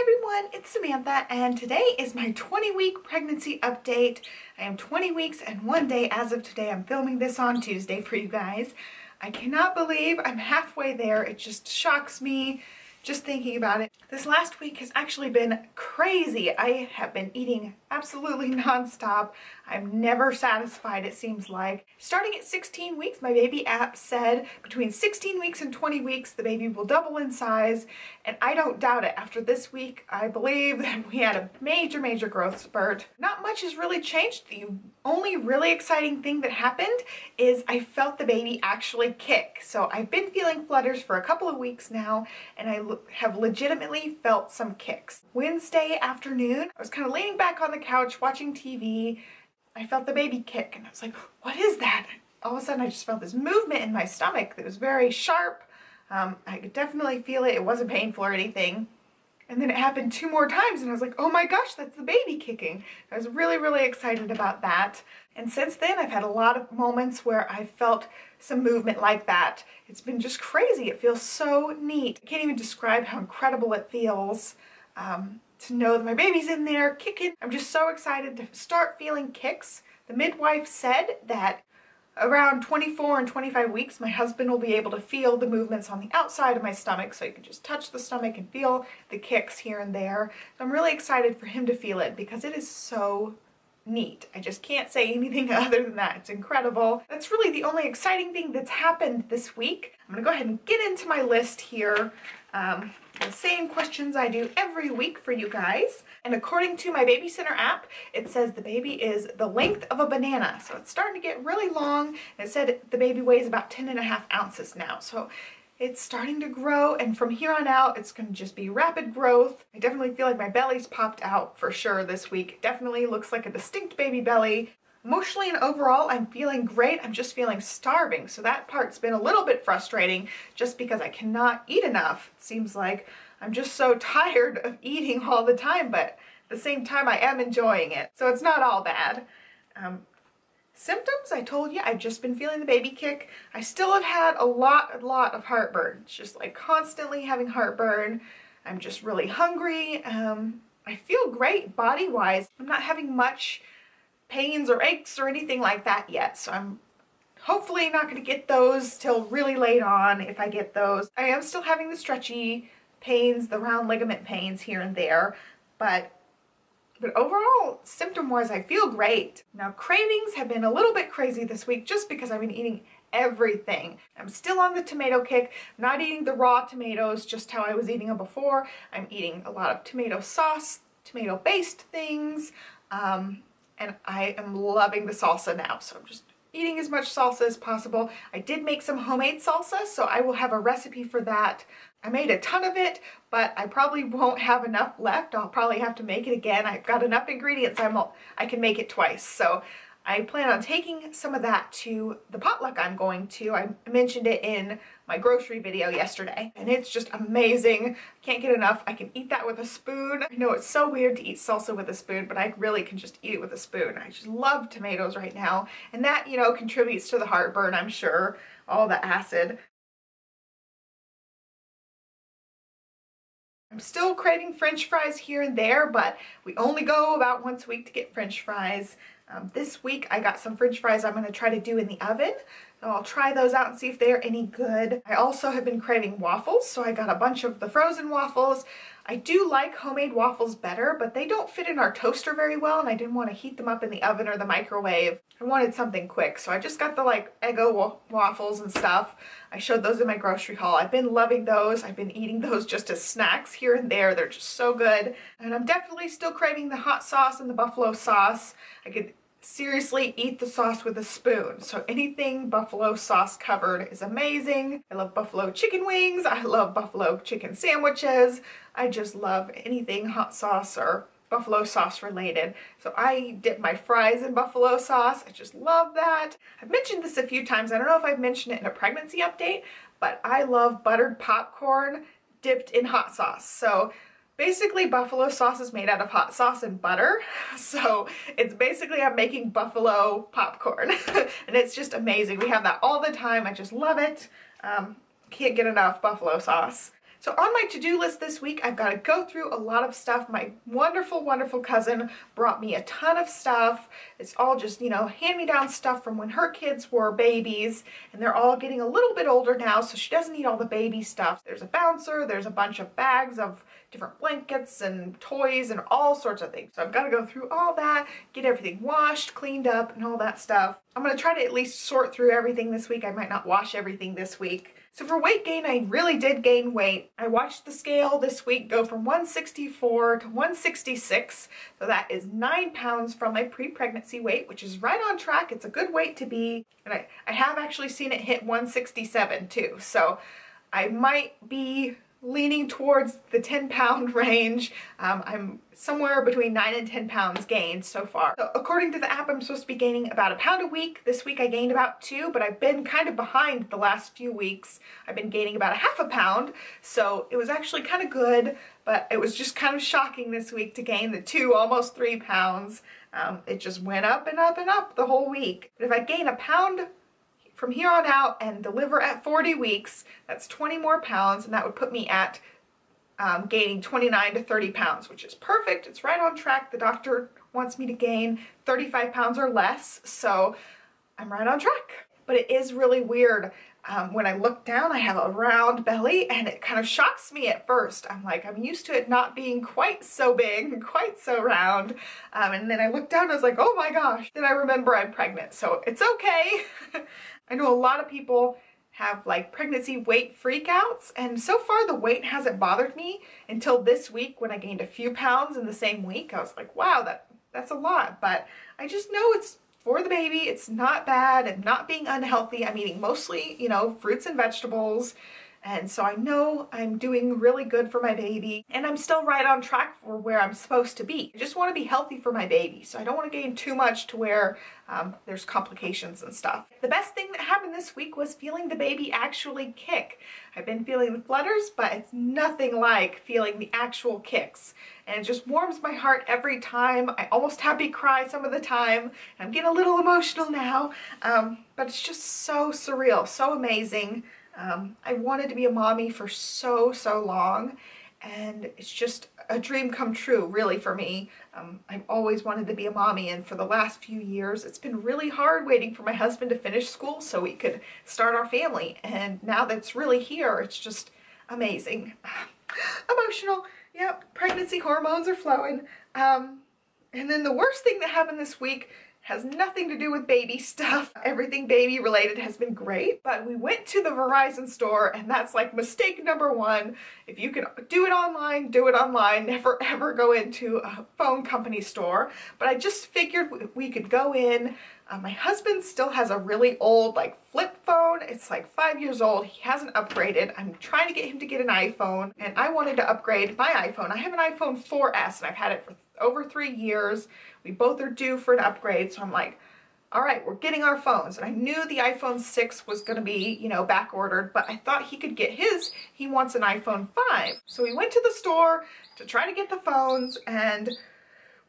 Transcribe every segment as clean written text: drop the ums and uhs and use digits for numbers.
everyone, it's Samantha and today is my 20-week pregnancy update. I am 20 weeks and 1 day as of today. I'm filming this on Tuesday for you guys. I cannot believe I'm halfway there. It just shocks me just thinking about it. This last week has actually been crazy. I have been eating absolutely nonstop. I'm never satisfied, it seems like. Starting at 16 weeks, my baby app said between 16 weeks and 20 weeks, the baby will double in size, and I don't doubt it. After this week, I believe that we had a major growth spurt. Not much has really changed. The only really exciting thing that happened is I felt the baby actually kick. So I've been feeling flutters for a couple of weeks now, and I have legitimately felt some kicks. Wednesday afternoon, I was kind of leaning back on the couch watching TV. I felt the baby kick and I was like, what is that? All of a sudden I just felt this movement in my stomach that was very sharp. I could definitely feel it. It wasn't painful or anything. And then it happened 2 more times and I was like, oh my gosh, that's the baby kicking. I was really excited about that. And since then I've had a lot of moments where I felt some movement like that. It's been just crazy. It feels so neat. I can't even describe how incredible it feels to know that my baby's in there kicking. I'm just so excited to start feeling kicks. The midwife said that around 24 and 25 weeks, my husband will be able to feel the movements on the outside of my stomach, so you can just touch the stomach and feel the kicks here and there. So I'm really excited for him to feel it because it is so neat. I just can't say anything other than that. It's incredible. That's really the only exciting thing that's happened this week. I'm gonna go ahead and get into my list here. The same questions I do every week for you guys. And according to my Baby Center app, it says the baby is the length of a banana. So it's starting to get really long. It said the baby weighs about 10.5 ounces now. So it's starting to grow, and from here on out, it's going to just be rapid growth. I definitely feel like my belly's popped out for sure this week. It definitely looks like a distinct baby belly. Emotionally and overall, I'm feeling great. I'm just feeling starving. So that part's been a little bit frustrating just because I cannot eat enough. It seems like I'm just so tired of eating all the time, but at the same time, I am enjoying it. So it's not all bad. Symptoms, I told you, I've just been feeling the baby kick. I still have had a lot of heartburn. It's just like constantly having heartburn. I'm just really hungry. I feel great body-wise. I'm not having much pains or aches or anything like that yet, so I'm hopefully not going to get those till really late on if I get those. I am still having the stretchy pains, the round ligament pains here and there, but overall, symptom-wise, I feel great. Now, cravings have been a little bit crazy this week just because I've been eating everything. I'm still on the tomato kick. I'm not eating the raw tomatoes just how I was eating them before. I'm eating a lot of tomato sauce, tomato-based things, and I am loving the salsa now. So I'm just eating as much salsa as possible. I did make some homemade salsa, so I will have a recipe for that. I made a ton of it, but I probably won't have enough left. I'll probably have to make it again. I've got enough ingredients I can make it twice. So I plan on taking some of that to the potluck I'm going to. I mentioned it in my grocery video yesterday, and it's just amazing. Can't get enough. I can eat that with a spoon. I know it's so weird to eat salsa with a spoon, but I really can just eat it with a spoon. I just love tomatoes right now, and that, you know, contributes to the heartburn, I'm sure, all the acid. I'm still craving French fries here and there, but we only go about once a week to get French fries. This week I got some French fries I'm going to try to do in the oven. So I'll try those out and see if they're any good. I also have been craving waffles, so I got a bunch of the frozen waffles. I do like homemade waffles better, but they don't fit in our toaster very well, and I didn't want to heat them up in the oven or the microwave. I wanted something quick, so I just got the like Eggo waffles and stuff. I showed those in my grocery haul. I've been loving those. I've been eating those just as snacks here and there. They're just so good. And I'm definitely still craving the hot sauce and the buffalo sauce. I could seriously eat the sauce with a spoon. So anything buffalo sauce covered is amazing. I love buffalo chicken wings. I love buffalo chicken sandwiches. I just love anything hot sauce or buffalo sauce related. So I dip my fries in buffalo sauce. I just love that. I've mentioned this a few times. I don't know if I've mentioned it in a pregnancy update, but I love buttered popcorn dipped in hot sauce. So basically, buffalo sauce is made out of hot sauce and butter, so it's basically I'm making buffalo popcorn, and it's just amazing. We have that all the time. I just love it. Can't get enough buffalo sauce. So on my to-do list this week, I've got to go through a lot of stuff. My wonderful, wonderful cousin brought me a ton of stuff. It's all just, you know, hand-me-down stuff from when her kids were babies, and they're all getting a little bit older now, so she doesn't need all the baby stuff. There's a bouncer, there's a bunch of bags of different blankets and toys and all sorts of things. So I've got to go through all that, get everything washed, cleaned up, and all that stuff. I'm going to try to at least sort through everything this week. I might not wash everything this week. So for weight gain, I really did gain weight. I watched the scale this week go from 164 to 166. So that is 9 pounds from my pre-pregnancy weight, which is right on track. It's a good weight to be. And I have actually seen it hit 167 too. So I might be leaning towards the 10-pound range. I'm somewhere between 9 and 10 pounds gained so far. So according to the app, I'm supposed to be gaining about a pound a week. This week I gained about 2, but I've been kind of behind the last few weeks. I've been gaining about a half a pound, so it was actually kind of good, but it was just kind of shocking this week to gain the 2, almost 3 pounds. It just went up and up and up the whole week. But if I gain a pound from here on out and deliver at 40 weeks, that's 20 more pounds, and that would put me at gaining 29 to 30 pounds, which is perfect. It's right on track. The doctor wants me to gain 35 pounds or less, so I'm right on track. But it is really weird. When I look down, I have a round belly, and it kind of shocks me at first. I'm like, I'm used to it not being quite so big, quite so round. And then I look down, and I was like, oh my gosh. Then I remember I'm pregnant, so it's okay. I know a lot of people have like pregnancy weight freakouts, and so far the weight hasn't bothered me until this week when I gained a few pounds in the same week. I was like, wow, that's a lot, but I just know it's for the baby. It's not bad and not being unhealthy. I'm eating mostly, you know, fruits and vegetables. And so I know I'm doing really good for my baby, and I'm still right on track for where I'm supposed to be. I just want to be healthy for my baby, so I don't want to gain too much to where there's complications and stuff. The best thing that happened this week was feeling the baby actually kick. I've been feeling the flutters, but it's nothing like feeling the actual kicks. And it just warms my heart every time. I almost happy cry some of the time. I'm getting a little emotional now, but it's just so surreal, so amazing. I wanted to be a mommy for so long, and it's just a dream come true, really, for me. I've always wanted to be a mommy, and for the last few years it's been really hard waiting for my husband to finish school so we could start our family, and now that it's really here, it's just amazing. Emotional. Yep, pregnancy hormones are flowing. And then the worst thing that happened this week has nothing to do with baby stuff. Everything baby related has been great, but we went to the Verizon store, and that's like mistake number 1. If you can do it online, do it online. Never ever go into a phone company store. But I just figured we could go in. My husband still has a really old like flip phone. It's like 5 years old. He hasn't upgraded. I'm trying to get him to get an iPhone, and I wanted to upgrade my iPhone. I have an iPhone 4S, and I've had it for over 3 years. We both are due for an upgrade, so I'm like, all right, we're getting our phones. And I knew the iPhone 6 was going to be, you know, back ordered, but I thought he could get his. He wants an iPhone 5. So we went to the store to try to get the phones, and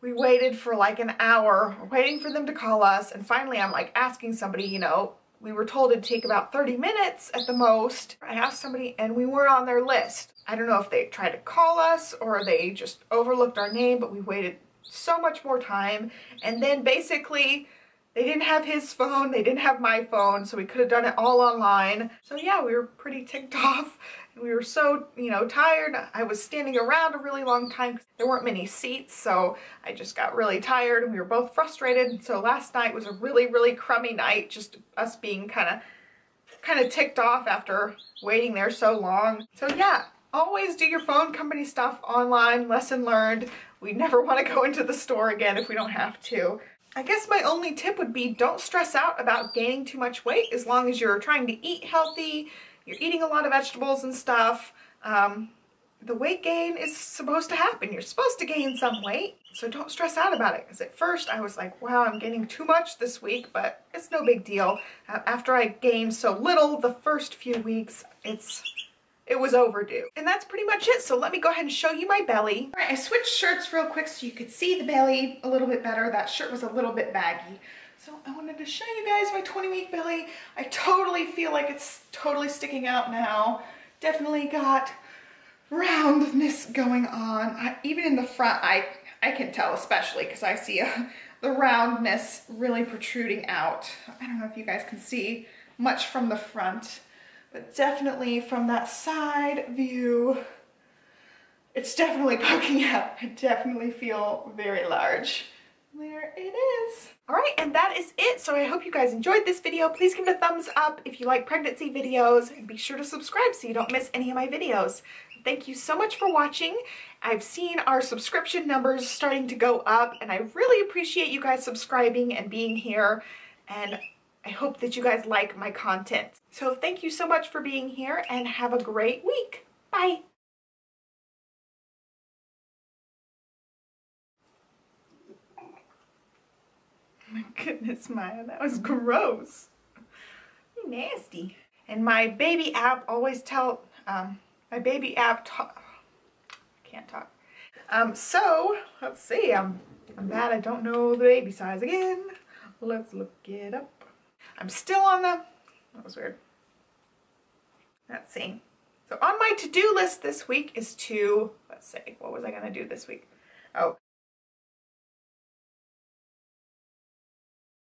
we waited for like an hour waiting for them to call us. And finally I'm like asking somebody, you know, we were told it'd take about 30 minutes at the most. I asked somebody, and we weren't on their list. I don't know if they tried to call us or they just overlooked our name, but we waited so much more time. And then basically they didn't have his phone, they didn't have my phone, so we could have done it all online. So yeah, we were pretty ticked off. We were so, you know, tired. I was standing around a really long time because there weren't many seats, so I just got really tired, and we were both frustrated. So last night was a really crummy night, just us being kind of ticked off after waiting there so long. So yeah, always do your phone company stuff online. Lesson learned. We never want to go into the store again if we don't have to. I guess my only tip would be don't stress out about gaining too much weight as long as you're trying to eat healthy, you're eating a lot of vegetables and stuff. The weight gain is supposed to happen. You're supposed to gain some weight, so don't stress out about it. Because at first I was like, wow, I'm gaining too much this week, but it's no big deal. After I gained so little the first few weeks, it was overdue. And that's pretty much it. So let me go ahead and show you my belly. All right, I switched shirts real quick so you could see the belly a little bit better. That shirt was a little bit baggy. So I wanted to show you guys my 20-week belly. I totally feel like it's totally sticking out now. Definitely got roundness going on. Even in the front, I can tell, especially because I see the roundness really protruding out. I don't know if you guys can see much from the front, but definitely from that side view, it's definitely poking out. I definitely feel very large. There it is. All right, and that is it. So I hope you guys enjoyed this video. Please give it a thumbs up if you like pregnancy videos, and be sure to subscribe so you don't miss any of my videos. Thank you so much for watching. I've seen our subscription numbers starting to go up, and I really appreciate you guys subscribing and being here, and I hope that you guys like my content. So thank you so much for being here, and have a great week. Bye. Oh my goodness, Maya, that was gross. You're nasty. And my baby app always my baby app I can't talk. So let's see, I'm bad, I don't know the baby size again. Let's look it up. I'm still on that was weird. Let's see. So on my to-do list this week is to, let's see, what was I gonna do this week? Oh,